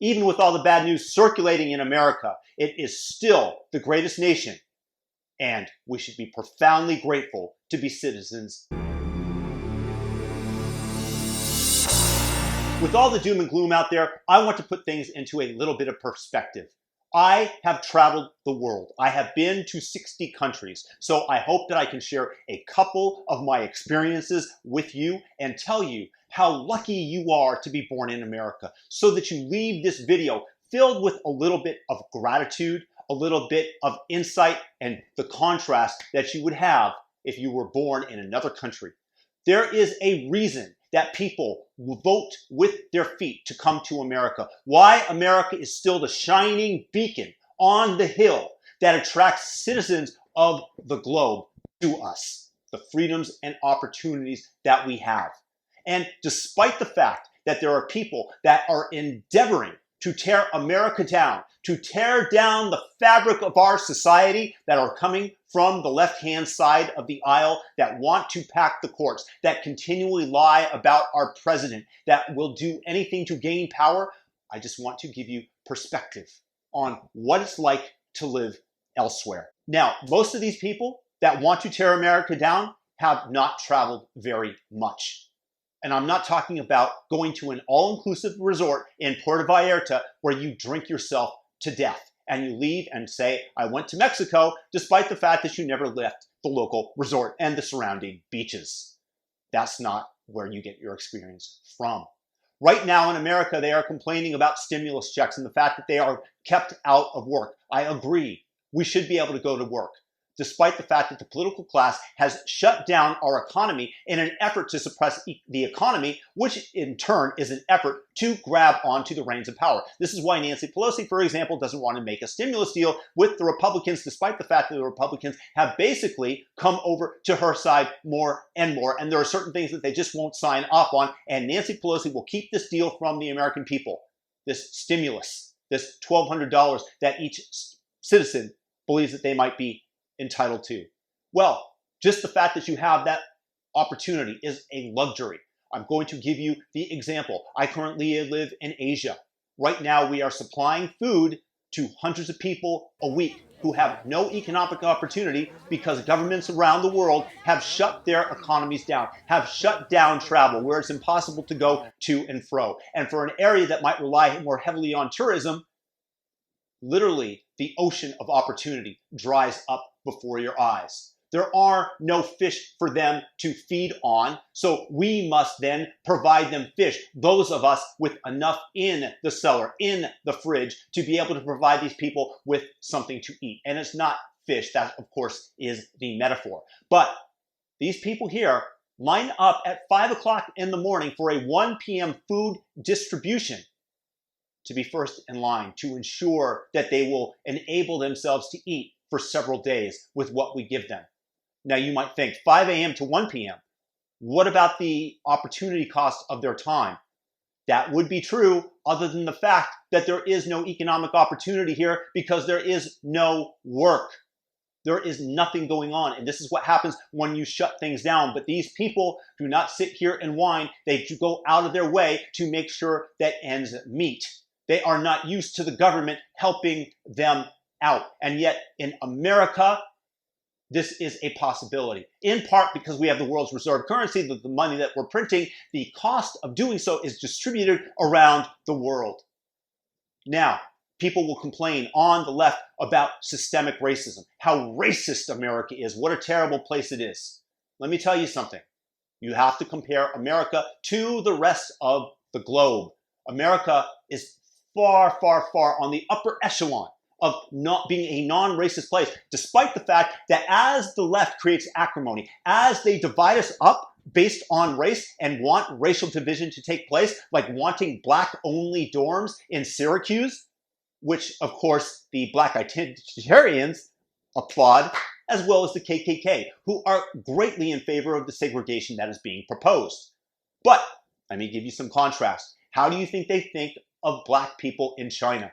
Even with all the bad news circulating in America, it is still the greatest nation, and we should be profoundly grateful to be citizens. With all the doom and gloom out there, I want to put things into a little bit of perspective. I have traveled the world. I have been to 60 countries, so I hope that I can share a couple of my experiences with you and tell you how lucky you are to be born in America, so that you leave this video filled with a little bit of gratitude, a little bit of insight, and the contrast that you would have if you were born in another country. There is a reason that people vote with their feet to come to America. Why America is still the shining beacon on the hill that attracts citizens of the globe to us, the freedoms and opportunities that we have. And despite the fact that there are people that are endeavoring to tear America down, to tear down the fabric of our society, that are coming from the left-hand side of the aisle, that want to pack the courts, that continually lie about our president, that will do anything to gain power, I just want to give you perspective on what it's like to live elsewhere. Now, most of these people that want to tear America down have not traveled very much. And I'm not talking about going to an all-inclusive resort in Puerto Vallarta where you drink yourself to death and you leave and say, I went to Mexico, despite the fact that you never left the local resort and the surrounding beaches. That's not where you get your experience from. Right now in America, they are complaining about stimulus checks and the fact that they are kept out of work. I agree. We should be able to go to work, despite the fact that the political class has shut down our economy in an effort to suppress the economy, which in turn is an effort to grab onto the reins of power. This is why Nancy Pelosi, for example, doesn't want to make a stimulus deal with the Republicans, despite the fact that the Republicans have basically come over to her side more and more, and there are certain things that they just won't sign off on, and Nancy Pelosi will keep this deal from the American people, this stimulus, this $1,200 that each citizen believes that they might be entitled to. Well, just the fact that you have that opportunity is a luxury. I'm going to give you the example. I currently live in Asia. Right now, we are supplying food to hundreds of people a week who have no economic opportunity because governments around the world have shut their economies down, have shut down travel where it's impossible to go to and fro. And for an area that might rely more heavily on tourism, literally the ocean of opportunity dries up before your eyes. There are no fish for them to feed on, so we must then provide them fish, those of us with enough in the cellar, in the fridge, to be able to provide these people with something to eat. And it's not fish, that of course is the metaphor. But these people here line up at 5 o'clock in the morning for a 1 p.m. food distribution to be first in line, to ensure that they will enable themselves to eat for several days with what we give them. Now you might think 5 a.m. to 1 p.m. What about the opportunity cost of their time? That would be true, other than the fact that there is no economic opportunity here because there is no work. There is nothing going on, and this is what happens when you shut things down. But these people do not sit here and whine. They go out of their way to make sure that ends meet. They are not used to the government helping them out. And yet in America, this is a possibility. In part because we have the world's reserve currency, the money that we're printing, the cost of doing so is distributed around the world. Now, people will complain on the left about systemic racism, how racist America is, what a terrible place it is. Let me tell you something. You have to compare America to the rest of the globe. America is far, far, far on the upper echelon of not being a non-racist place, despite the fact that as the left creates acrimony, as they divide us up based on race and want racial division to take place, like wanting black-only dorms in Syracuse, which, of course, the black identitarians applaud, as well as the KKK, who are greatly in favor of the segregation that is being proposed. But let me give you some contrast. How do you think they think of black people in China?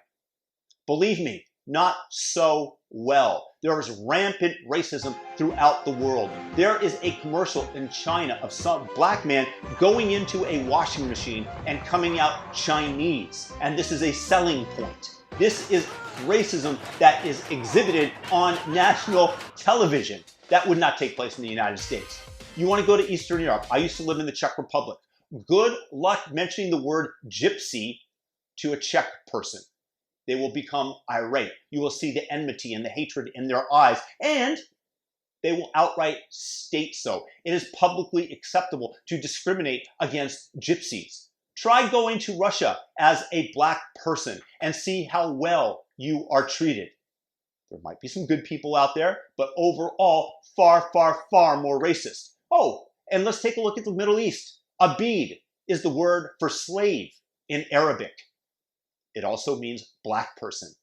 Believe me, not so well. There is rampant racism throughout the world. There is a commercial in China of some black man going into a washing machine and coming out Chinese. And this is a selling point. This is racism that is exhibited on national television. That would not take place in the United States. You want to go to Eastern Europe. I used to live in the Czech Republic. Good luck mentioning the word gypsy to a Czech person. They will become irate. You will see the enmity and the hatred in their eyes, and they will outright state so. It is publicly acceptable to discriminate against gypsies. Try going to Russia as a black person and see how well you are treated. There might be some good people out there, but overall, far, far, far more racist. Oh, and let's take a look at the Middle East. Abid is the word for slave in Arabic. It also means black person.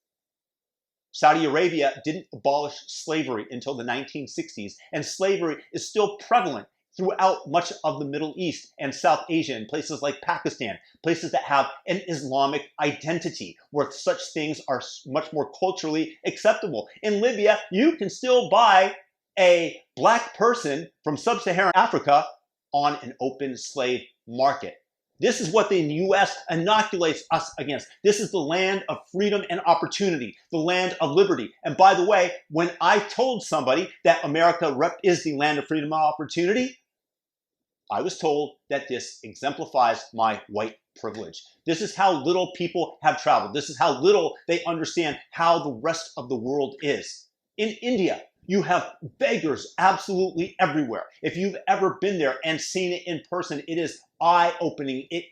Saudi Arabia didn't abolish slavery until the 1960s, and slavery is still prevalent throughout much of the Middle East and South Asia and places like Pakistan, places that have an Islamic identity where such things are much more culturally acceptable. In Libya, you can still buy a black person from sub-Saharan Africa on an open slave market. This is what the U.S. inoculates us against. This is the land of freedom and opportunity, the land of liberty. And by the way, when I told somebody that America is the land of freedom and opportunity, I was told that this exemplifies my white privilege. This is how little people have traveled. This is how little they understand how the rest of the world is. In India, you have beggars absolutely everywhere. If you've ever been there and seen it in person, it is eye-opening. It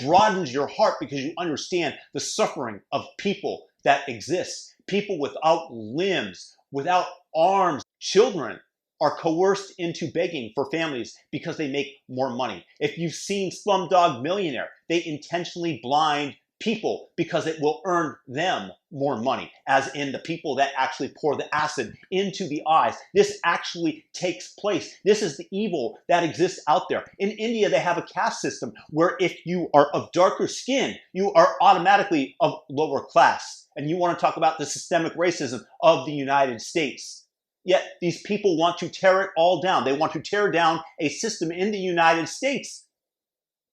broadens your heart because you understand the suffering of people that exist. People without limbs, without arms. Children are coerced into begging for families because they make more money. If you've seen Slumdog Millionaire, they intentionally blind people because it will earn them more money, as in the people that actually pour the acid into the eyes. This actually takes place. This is the evil that exists out there. In India, they have a caste system where if you are of darker skin, you are automatically of lower class. And you want to talk about the systemic racism of the United States. Yet these people want to tear it all down. They want to tear down a system in the United States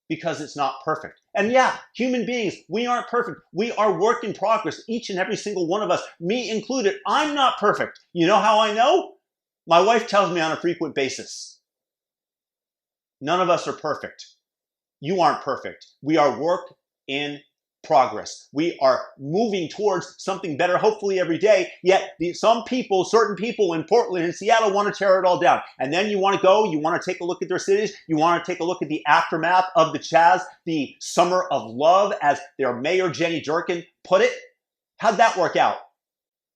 because it's not perfect. And yeah, human beings, we aren't perfect. We are work in progress, each and every single one of us, me included. I'm not perfect. You know how I know? My wife tells me on a frequent basis. None of us are perfect. You aren't perfect. We are work in progress. We are moving towards something better, hopefully every day. Yet some people, certain people in Portland and Seattle want to tear it all down. And then you want to go, you want to take a look at their cities. You want to take a look at the aftermath of the Chaz, the summer of love, as their mayor, Jenny Durkin, put it. How'd that work out?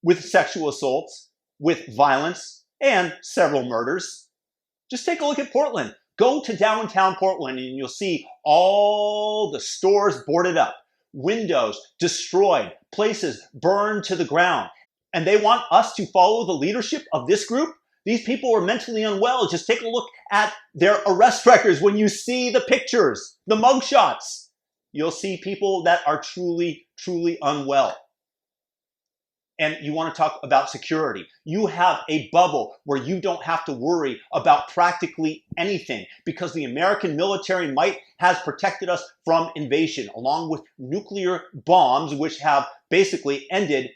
With sexual assaults, with violence, and several murders. Just take a look at Portland. Go to downtown Portland and you'll see all the stores boarded up. Windows destroyed, places burned to the ground. And they want us to follow the leadership of this group? These people are mentally unwell. Just take a look at their arrest records. When you see the pictures, the mugshots, you'll see people that are truly, truly unwell. And you want to talk about security. You have a bubble where you don't have to worry about practically anything because the American military might has protected us from invasion, along with nuclear bombs, which have basically ended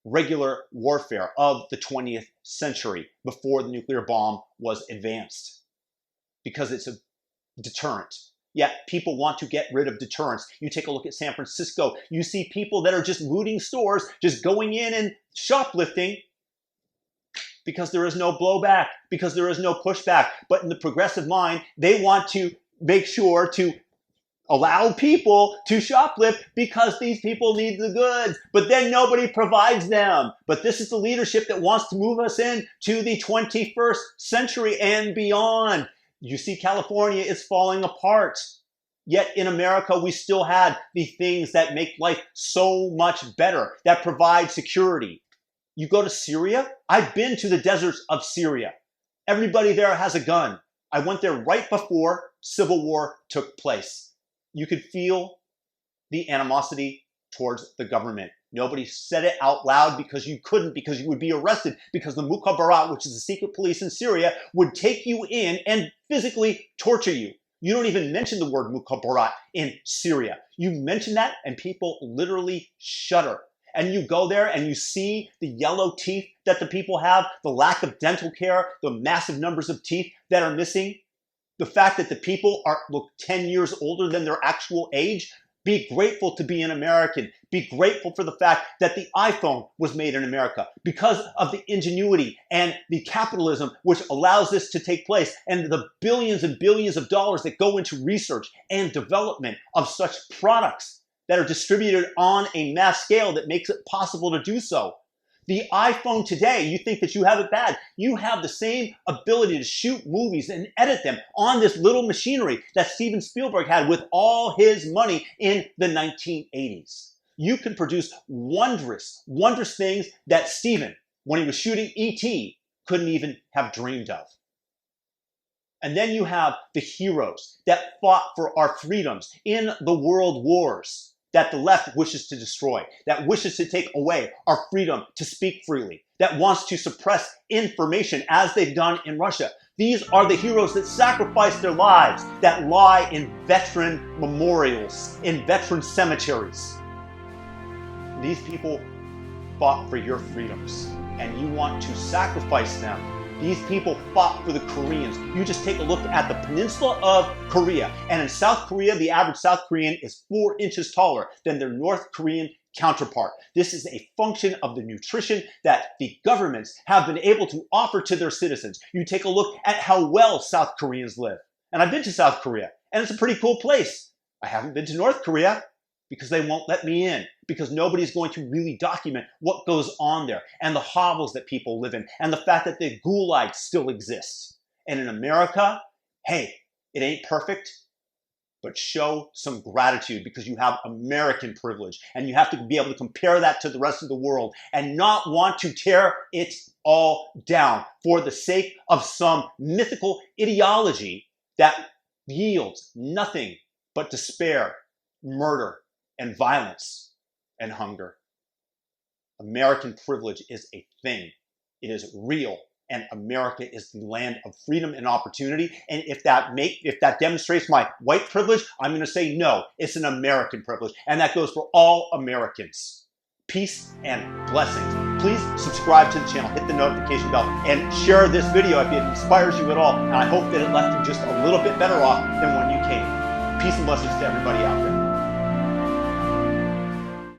regular warfare of the 20th century before the nuclear bomb was advanced, because it's a deterrent. Yet people want to get rid of deterrence. You take a look at San Francisco, you see people that are just looting stores, just going in and shoplifting because there is no blowback, because there is no pushback. But in the progressive mind, they want to make sure to allow people to shoplift because these people need the goods, but then nobody provides them. But this is the leadership that wants to move us into the 21st century and beyond. You see, California is falling apart. Yet in America, we still had the things that make life so much better, that provide security. You go to Syria? I've been to the deserts of Syria. Everybody there has a gun. I went there right before civil war took place. You could feel the animosity towards the government. Nobody said it out loud because you couldn't, because you would be arrested, because the Mukhabarat, which is the secret police in Syria, would take you in and physically torture you. You don't even mention the word Mukhabarat in Syria. You mention that and people literally shudder. And you go there and you see the yellow teeth that the people have, the lack of dental care, the massive numbers of teeth that are missing, the fact that the people look 10 years older than their actual age. Be grateful to be an American. Be grateful for the fact that the iPhone was made in America because of the ingenuity and the capitalism which allows this to take place, and the billions and billions of dollars that go into research and development of such products that are distributed on a mass scale that makes it possible to do so. The iPhone today, you think that you have it bad. You have the same ability to shoot movies and edit them on this little machinery that Steven Spielberg had with all his money in the 1980s. You can produce wondrous, wondrous things that Steven, when he was shooting E.T., couldn't even have dreamed of. And then you have the heroes that fought for our freedoms in the world wars that the left wishes to destroy, that wishes to take away our freedom to speak freely, that wants to suppress information as they've done in Russia. These are the heroes that sacrificed their lives, that lie in veteran memorials, in veteran cemeteries. These people fought for your freedoms, and you want to sacrifice them. These people fought for the Koreans. You just take a look at the peninsula of Korea. And in South Korea, the average South Korean is 4 inches taller than their North Korean counterpart. This is a function of the nutrition that the governments have been able to offer to their citizens. You take a look at how well South Koreans live. And I've been to South Korea, and it's a pretty cool place. I haven't been to North Korea because they won't let me in, because nobody's going to really document what goes on there and the hovels that people live in and the fact that the gulag still exists. And in America, hey, it ain't perfect, but show some gratitude because you have American privilege, and you have to be able to compare that to the rest of the world and not want to tear it all down for the sake of some mythical ideology that yields nothing but despair, murder, and violence, and hunger. American privilege is a thing. It is real, and America is the land of freedom and opportunity. And if that demonstrates my white privilege, I'm going to say no, it's an American privilege, and that goes for all Americans. Peace and blessings. Please subscribe to the channel, hit the notification bell, and share this video if it inspires you at all. And I hope that it left you just a little bit better off than when you came. Peace and blessings to everybody out there.